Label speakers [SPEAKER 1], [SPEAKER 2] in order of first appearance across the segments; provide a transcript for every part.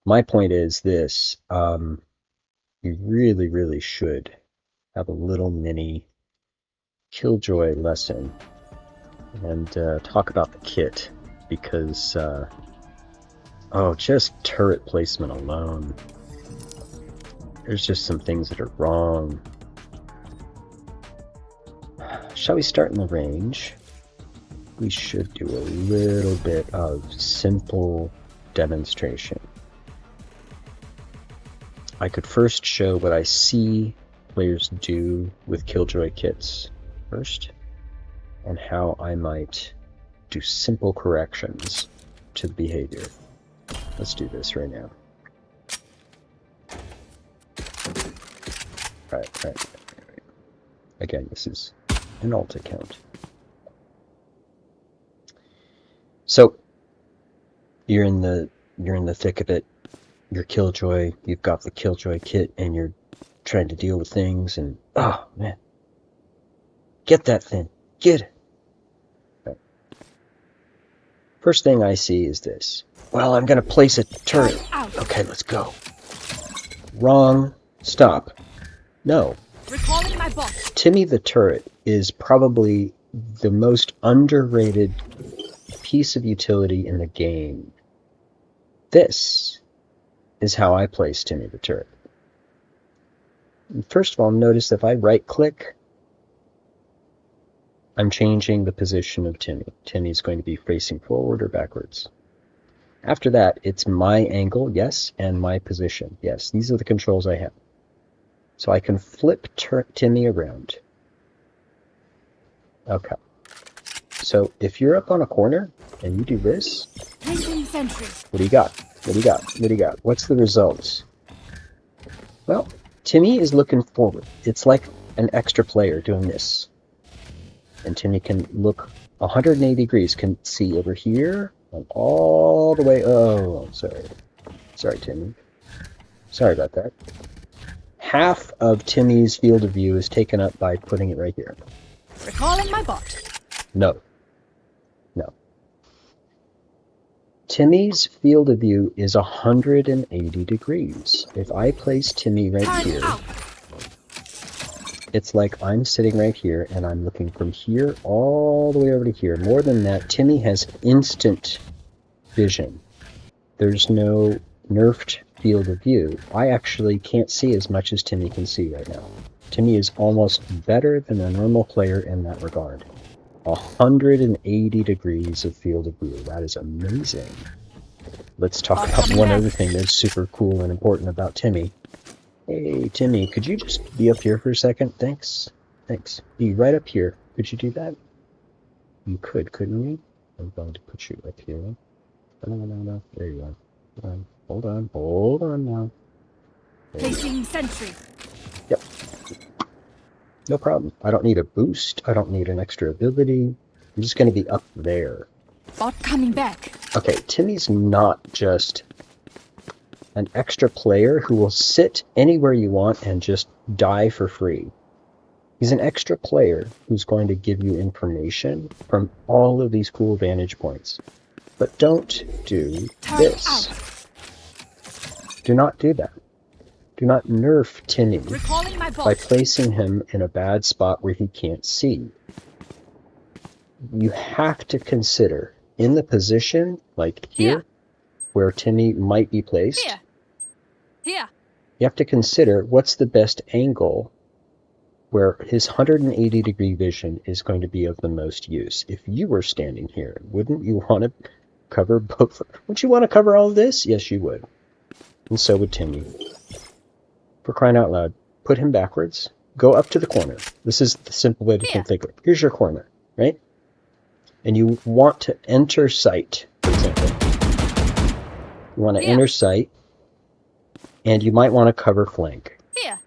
[SPEAKER 1] My point is this, you really, really should have a little mini Killjoy lesson and talk about the kit, because, oh, just turret placement alone, there's just some things that are wrong. Shall we start in the range? We should do a little bit of simple demonstration. I could first show what I see players do with Killjoy kits first, and how I might do simple corrections to the behavior. Let's do this right now. Right. Again, this is an alt account. So you're in the thick of it. You're Killjoy. You've got the Killjoy kit, and you're trying to deal with things. And oh man, get that thing. Get it. Right. First thing I see is this. Well, I'm gonna place a turret. Okay, let's go. Wrong. Stop. No.
[SPEAKER 2] Recalling my bot.
[SPEAKER 1] Timmy the turret is probably the most underrated piece of utility in the game. This is how I place Timmy the turret. First of all, notice if I right click, I'm changing the position of Timmy. Timmy's going to be facing forward or backwards. After that, it's my angle, yes, and my position, yes. These are the controls I have. So I can flip Timmy around. Okay. So if you're up on a corner and you do this, what do you got? What do you got? What do you got? What's the result? Well, Timmy is looking forward. It's like an extra player doing this. And Timmy can look 180 degrees, can see over here and all the way. Oh, sorry. Sorry, Timmy. Sorry about that. Half of Timmy's field of view is taken up by putting it right here.
[SPEAKER 2] Recalling my bot.
[SPEAKER 1] No. Timmy's field of view is 180 degrees. If I place Timmy right here, it's like I'm sitting right here and I'm looking from here all the way over to here. More than that, Timmy has instant vision. There's no nerfed field of view. I actually can't see as much as Timmy can see right now. Timmy is almost better than a normal player in that regard. 180 degrees of field of view. That is amazing. Let's talk about one other thing that's super cool and important about Timmy. Hey, Timmy, could you just be up here for a second? Thanks. Be right up here. Could you do that? You could, couldn't you? I'm going to put you up here. No. There you are. Hold on now.
[SPEAKER 2] Placing sentry.
[SPEAKER 1] Yep. No problem. I don't need a boost. I don't need an extra ability. I'm just going to be up there.
[SPEAKER 2] Bot coming back.
[SPEAKER 1] Okay, Timmy's not just an extra player who will sit anywhere you want and just die for free. He's an extra player who's going to give you information from all of these cool vantage points. But don't do this. Do not do that. Do not nerf Timmy by placing him in a bad spot where he can't see. You have to consider in the position, like here, where Timmy might be placed.
[SPEAKER 2] Here.
[SPEAKER 1] You have to consider what's the best angle where his 180 degree vision is going to be of the most use. If you were standing here, wouldn't you want to cover both? Wouldn't you want to cover all of this? Yes, you would. And so would Timmy. For crying out loud, put him backwards, go up to the corner. This is the simple way to configure it. Here's your corner, right? And you want to enter sight, for example. You want to enter sight, and you might want to cover flank.
[SPEAKER 2] Here.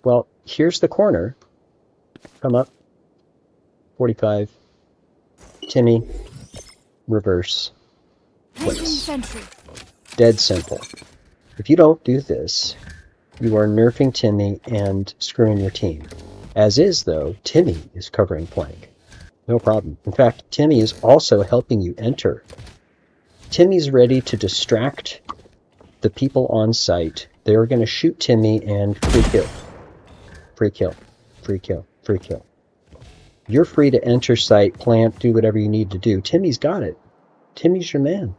[SPEAKER 1] Well, here's the corner. Come up. 45. Timmy. Reverse. Place. Dead simple. If you don't do this, you are nerfing Timmy and screwing your team. As is, though, Timmy is covering flank. No problem. In fact, Timmy is also helping you enter. Timmy's ready to distract the people on site. They're going to shoot Timmy and free kill. Free kill. Free kill. Free kill. You're free to enter site, plant, do whatever you need to do. Timmy's got it. Timmy's your man.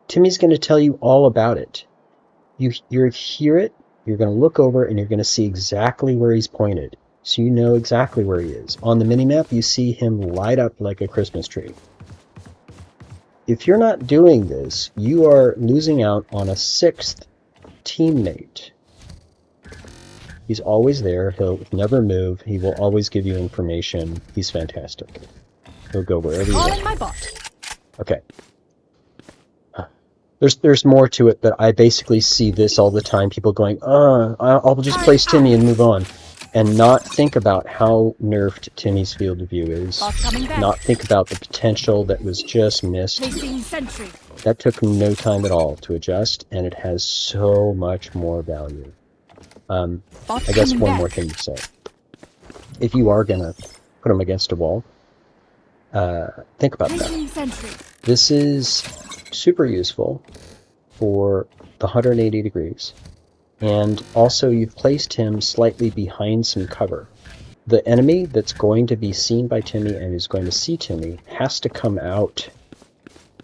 [SPEAKER 1] Timmy's going to tell you all about it. You hear it, you're going to look over, and you're going to see exactly where he's pointed. So you know exactly where he is. On the minimap, you see him light up like a Christmas tree. If you're not doing this, you are losing out on a 6th teammate. He's always there. He'll never move. He will always give you information. He's fantastic. He'll go wherever you want.
[SPEAKER 2] My bot.
[SPEAKER 1] Okay. There's more to it, but I basically see this all the time. People going, I'll just place Timmy and move on. And not think about how nerfed Timmy's field of view is. Not think about the potential that was just missed. That took no time at all to adjust, and it has so much more value. I guess one more thing to say. If you are going to put them against a wall, think about that. This is super useful for the 180 degrees. And also you've placed him slightly behind some cover. The enemy that's going to be seen by Timmy and is going to see Timmy has to come out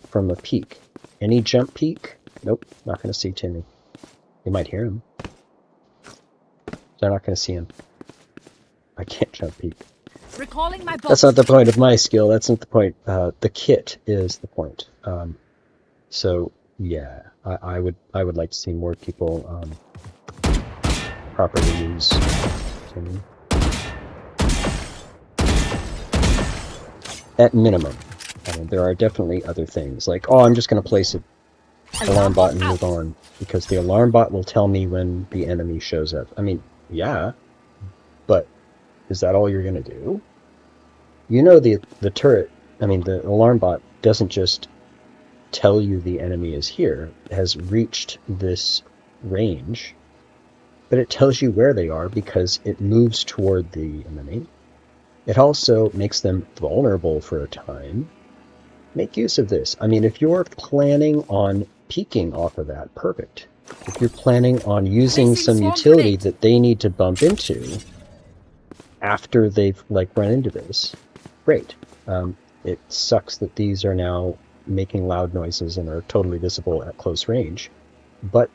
[SPEAKER 1] from a peak. Any jump peak? Nope, not going to see Timmy. You might hear him. They're not going to see him. I can't jump peek.
[SPEAKER 2] Recalling my
[SPEAKER 1] That's not the point of my skill. That's not the point. The kit is the point. So yeah, I would like to see more people properly use Timmy. At minimum. I mean, there are definitely other things like, I'm just going to place an alarm bot and move on because the alarm bot will tell me when the enemy shows up. I mean, yeah, but is that all you're going to do? You know, the turret, I mean, the alarm bot doesn't just tell you the enemy is here. It has reached this range, but it tells you where they are because it moves toward the enemy. It also makes them vulnerable for a time. Make use of this. I mean, if you're planning on peeking off of that, perfect. If you're planning on using some utility that they need to bump into after they've run into this, great. It sucks that these are now making loud noises and are totally visible at close range, but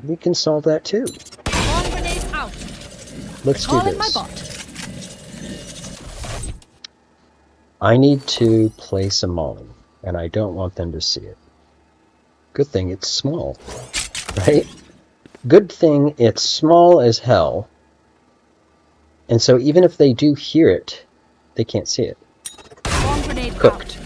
[SPEAKER 1] we can solve that too. Let's do this. I need to place a molly, and I don't want them to see it. Good thing it's small, right? Good thing it's small as hell, and so even if they do hear it, they can't see it. Cooked.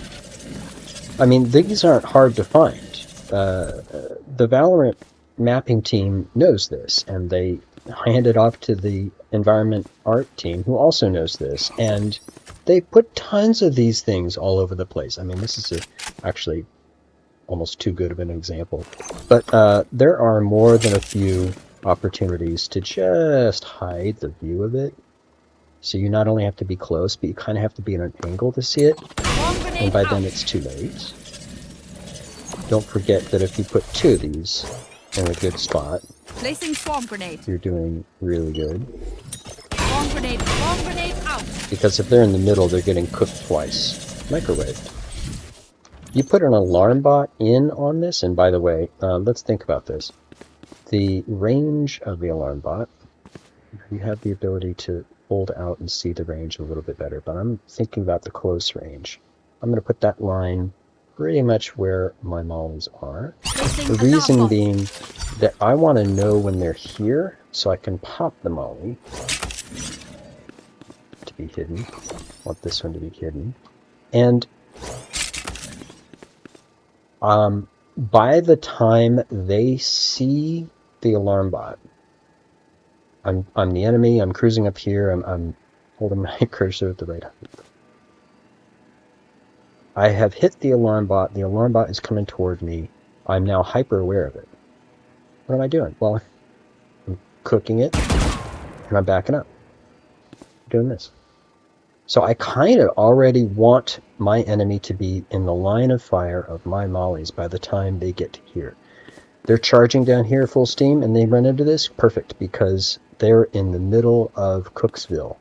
[SPEAKER 1] I mean, these aren't hard to find. The VALORANT mapping team knows this, and they hand it off to the environment art team, who also knows this, and they put tons of these things all over the place. I mean, this is actually almost too good of an example. But there are more than a few opportunities to just hide the view of it. So you not only have to be close, but you kind of have to be at an angle to see it. And by then it's too late. Don't forget that if you put 2 of these in a good spot,
[SPEAKER 2] placing swarm grenade.
[SPEAKER 1] You're doing really good.
[SPEAKER 2] Swarm grenade out.
[SPEAKER 1] Because if they're in the middle, they're getting cooked twice. Microwaved. You put an alarm bot in on this, and by the way, let's think about this. The range of the alarm bot, you have the ability to hold out and see the range a little bit better, but I'm thinking about the close range. I'm going to put that line pretty much where my mollies are. The reason being that I want to know when they're here so I can pop the molly to be hidden. I want this one to be hidden. And by the time they see the alarm bot, I'm the enemy, I'm cruising up here, I'm holding my cursor at the right height. I have hit the alarm bot is coming toward me, I'm now hyper aware of it. What am I doing? Well, I'm cooking it, and I'm backing up. I'm doing this. So I kind of already want my enemy to be in the line of fire of my mollies by the time they get to here. They're charging down here full steam and they run into this? Perfect, because they're in the middle of Cooksville.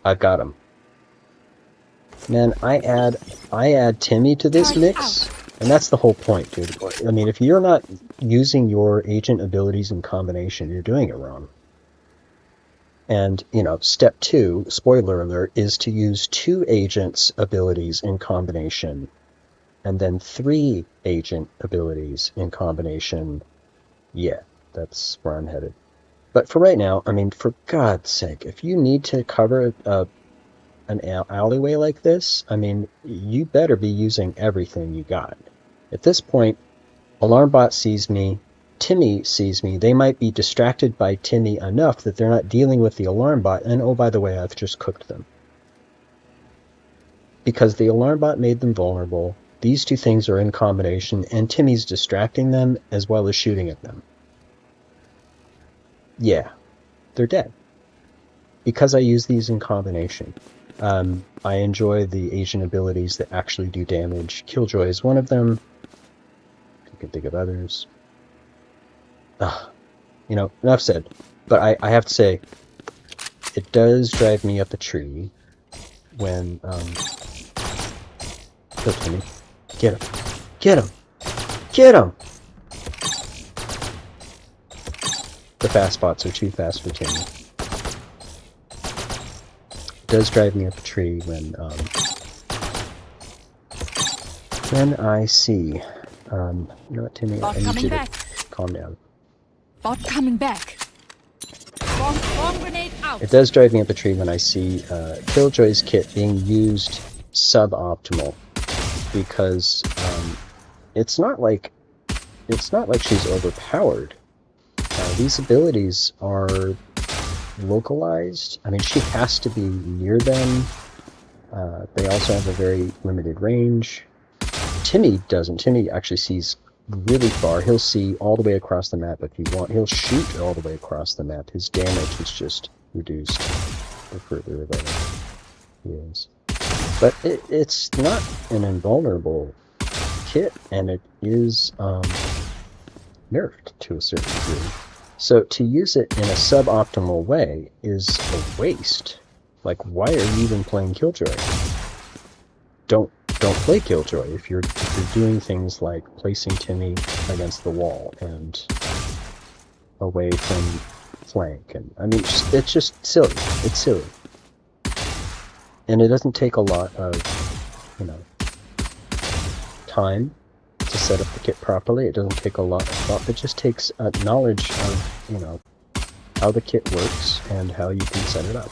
[SPEAKER 1] I've got them. Man, I add Timmy to this mix, and that's the whole point, dude. I mean, if you're not using your agent abilities in combination, you're doing it wrong. And, you know, step 2, spoiler alert, is to use 2 agents' abilities in combination, and then 3 agent abilities in combination. Yeah, that's where I'm headed. But for right now, I mean, for God's sake, if you need to cover an alleyway like this, I mean, you better be using everything you got. At this point, Alarmbot sees me, Timmy sees me. They might be distracted by Timmy enough that they're not dealing with the Alarmbot, and oh, by the way, I've just cooked them. Because the Alarmbot made them vulnerable, these 2 things are in combination, and Timmy's distracting them as well as shooting at them. Yeah, they're dead. Because I use these in combination. I enjoy the agent abilities that actually do damage. Killjoy is one of them. You can think of others. You know, enough said. But I have to say, it does drive me up a tree when, kill Timmy. Get him. Get him! Get him! The fast spots are too fast for Timmy. It does drive me up a tree when I see, you know what, Timmy, I need you to calm down.
[SPEAKER 2] Bot coming back. Bomb grenade out.
[SPEAKER 1] It does drive me up a tree when I see Killjoy's kit being used suboptimal, because it's not like she's overpowered. These abilities are localized. I mean, she has to be near them. They also have a very limited range. Timmy doesn't. Timmy actually sees really far. He'll see all the way across the map if you want. He'll shoot all the way across the map. His damage is just reduced the further away he is. But it's not an invulnerable kit, and it is nerfed to a certain degree. So to use it in a suboptimal way is a waste. Like, why are you even playing Killjoy? Don't play Killjoy if you're doing things like placing Timmy against the wall and away from flank. And I mean, it's just silly. It's silly. And it doesn't take a lot of, you know, time to set up the kit properly. It doesn't take a lot of thought. It just takes knowledge of, you know, how the kit works and how you can set it up.